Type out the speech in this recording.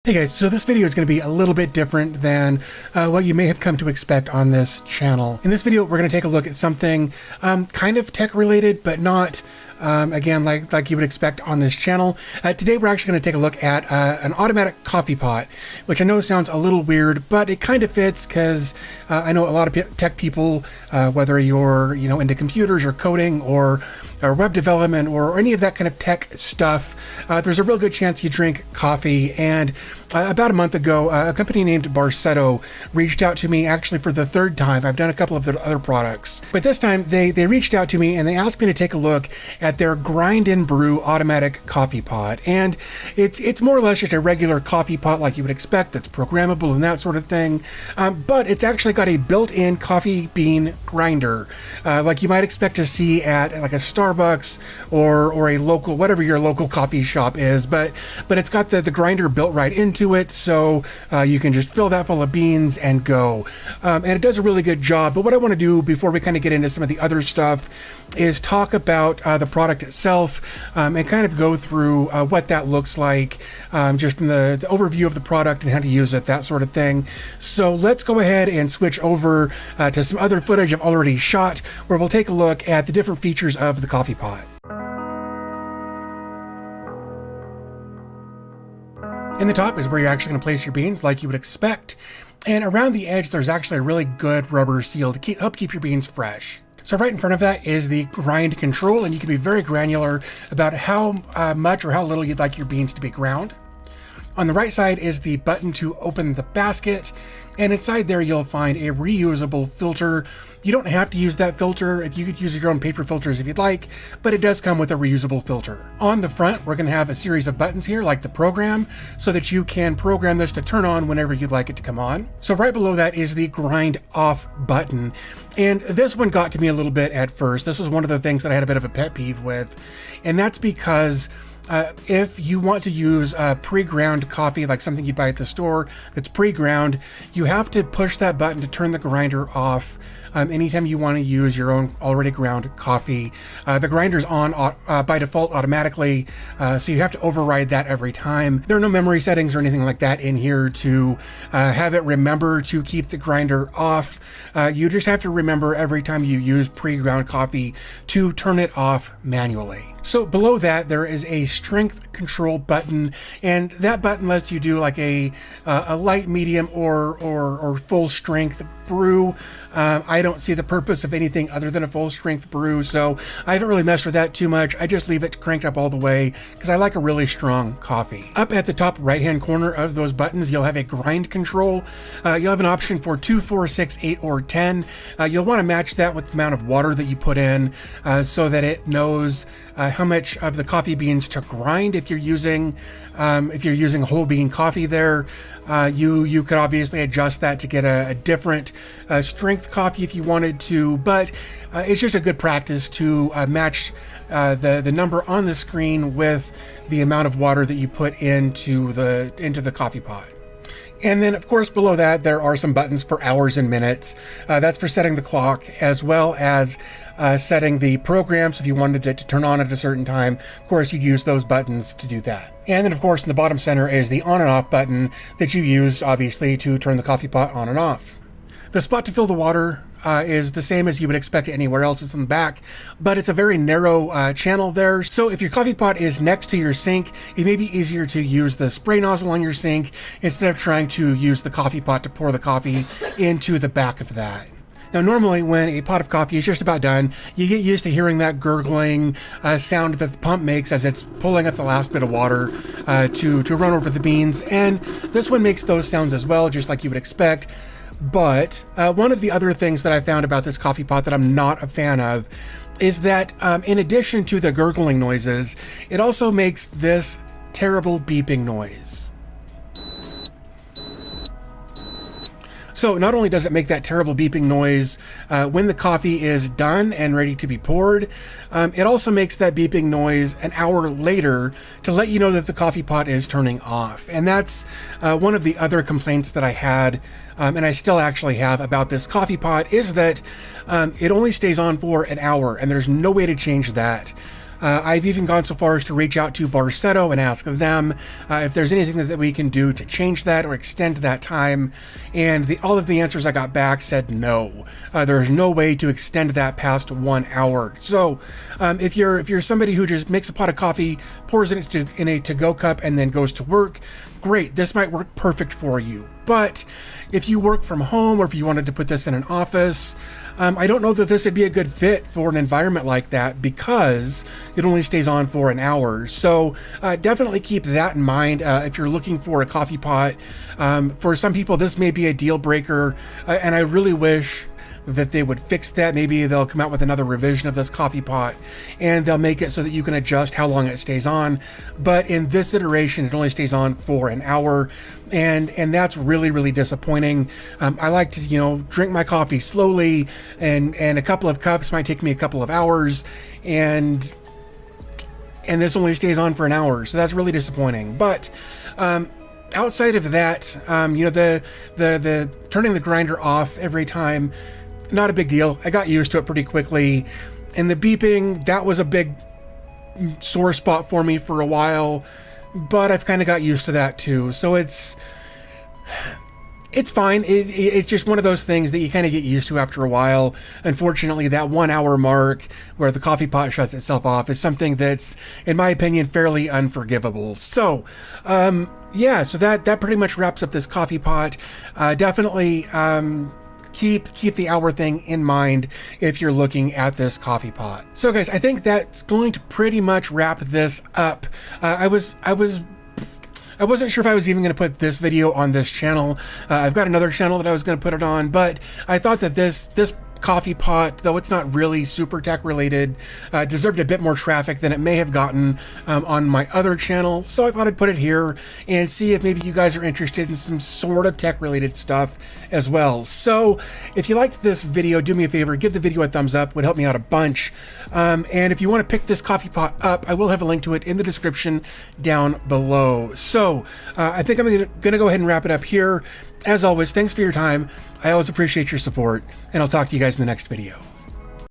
Hey guys, so this video is going to be a little bit different than what you may have come to expect on this channel. In this video, we're going to take a look at something kind of tech related, but not, again, like you would expect on this channel. Today, we're actually going to take a look at an automatic coffee pot, which I know sounds a little weird, but it kind of fits because I know a lot of tech people, whether you're into computers or coding or web development or any of that kind of tech stuff, there's a real good chance you drink coffee. And about a month ago, a company named Barsetto reached out to me actually for the third time. I've done a couple of their other products, but this time they reached out to me and they asked me to take a look at their Grind Brew Automatic Coffee Pot. And it's more or less just a regular coffee pot like you would expect. That's programmable and that sort of thing. But it's actually got a built-in coffee bean grinder, like you might expect to see at like a Starbucks or a local, whatever your local coffee shop is. But it's got the grinder built right into it, so you can just fill that full of beans and go. And it does a really good job. But what I want to do before we kind of get into some of the other stuff is talk about the product itself and kind of go through what that looks like, just from the overview of the product and how to use it, that sort of thing. So let's go ahead and switch over to some other footage I've already shot, where we'll take a look at the different features of the coffee pot. In the top is where you're actually going to place your beans like you would expect. And around the edge, there's actually a really good rubber seal to help keep your beans fresh. So right in front of that is the grind control, and you can be very granular about how much or how little you'd like your beans to be ground. On the right side is the button to open the basket, and inside there you'll find a reusable filter. You don't have to use that filter. You could use your own paper filters if you'd like, but it does come with a reusable filter. On the front, we're going to have a series of buttons here, like the program, so that you can program this to turn on whenever you'd like it to come on. So right below that is the grind off button. And this one got to me a little bit at first. This was one of the things that I had a bit of a pet peeve with, and that's because if you want to use pre-ground coffee, like something you'd buy at the store that's pre-ground, you have to push that button to turn the grinder off anytime you want to use your own already ground coffee. The grinder's on by default automatically, so you have to override that every time. There are no memory settings or anything like that in here to have it remember to keep the grinder off. You just have to remember every time you use pre-ground coffee to turn it off manually. So below that, there is a strength control button, and that button lets you do like a light, medium, or full strength brew. I don't see the purpose of anything other than a full strength brew, so I haven't really messed with that too much. I just leave it cranked up all the way because I like a really strong coffee. Up at the top right hand corner of those buttons, you'll have a grind control. You'll have an option for 2, 4, 6, 8, or 10. You'll want to match that with the amount of water that you put in so that it knows how much of the coffee beans to grind. If you're using whole bean coffee there, you could obviously adjust that to get a different strength coffee if you wanted to, but it's just a good practice to match the number on the screen with the amount of water that you put into the coffee pot. And then, of course, below that, there are some buttons for hours and minutes. That's for setting the clock, as well as setting the program. So if you wanted it to turn on at a certain time, of course, you'd use those buttons to do that. And then, of course, in the bottom center is the on and off button that you use, obviously, to turn the coffee pot on and off. The spot to fill the water is the same as you would expect anywhere else. It's in the back, but it's a very narrow channel there. So if your coffee pot is next to your sink, it may be easier to use the spray nozzle on your sink instead of trying to use the coffee pot to pour the coffee into the back of that. Now, normally when a pot of coffee is just about done, you get used to hearing that gurgling sound that the pump makes as it's pulling up the last bit of water to run over the beans. And this one makes those sounds as well, just like you would expect. But one of the other things that I found about this coffee pot that I'm not a fan of is that in addition to the gurgling noises, it also makes this terrible beeping noise. So not only does it make that terrible beeping noise when the coffee is done and ready to be poured, it also makes that beeping noise an hour later to let you know that the coffee pot is turning off. And that's one of the other complaints that I had, and I still actually have about this coffee pot, is that it only stays on for an hour, and there's no way to change that. I've even gone so far as to reach out to Barsetto and ask them if there's anything that we can do to change that or extend that time, and all of the answers I got back said no. There's no way to extend that past 1 hour. So if you're somebody who just makes a pot of coffee, pours it in a to-go cup, and then goes to work, great, this might work perfect for you. But if you work from home, or if you wanted to put this in an office, I don't know that this would be a good fit for an environment like that, because it only stays on for an hour. So definitely keep that in mind if you're looking for a coffee pot. For some people, this may be a deal breaker, and I really wish that they would fix that. Maybe they'll come out with another revision of this coffee pot, and they'll make it so that you can adjust how long it stays on. But in this iteration, it only stays on for an hour, and that's really, really disappointing. I like to, drink my coffee slowly, and a couple of cups might take me a couple of hours, and this only stays on for an hour, so that's really disappointing. But outside of that, the turning the grinder off every time, not a big deal. I got used to it pretty quickly. And the beeping, that was a big sore spot for me for a while, but I've kind of got used to that too. So it's fine. It's just one of those things that you kind of get used to after a while. Unfortunately, that 1 hour mark where the coffee pot shuts itself off is something that's, in my opinion, fairly unforgivable. So, yeah, so that pretty much wraps up this coffee pot. Definitely, keep the hour thing in mind if you're looking at this coffee pot. So guys, I think that's going to pretty much wrap this up. I wasn't sure if I was even going to put this video on this channel. I've got another channel that I was going to put it on, but I thought that this coffee pot, though it's not really super tech related, deserved a bit more traffic than it may have gotten on my other channel. So I thought I'd put it here and see if maybe you guys are interested in some sort of tech related stuff as well. So if you liked this video, do me a favor, give the video a thumbs up, would help me out a bunch. And if you want to pick this coffee pot up, I will have a link to it in the description down below. So I think I'm gonna go ahead and wrap it up here. As always, thanks for your time. I always appreciate your support, and I'll talk to you guys in the next video.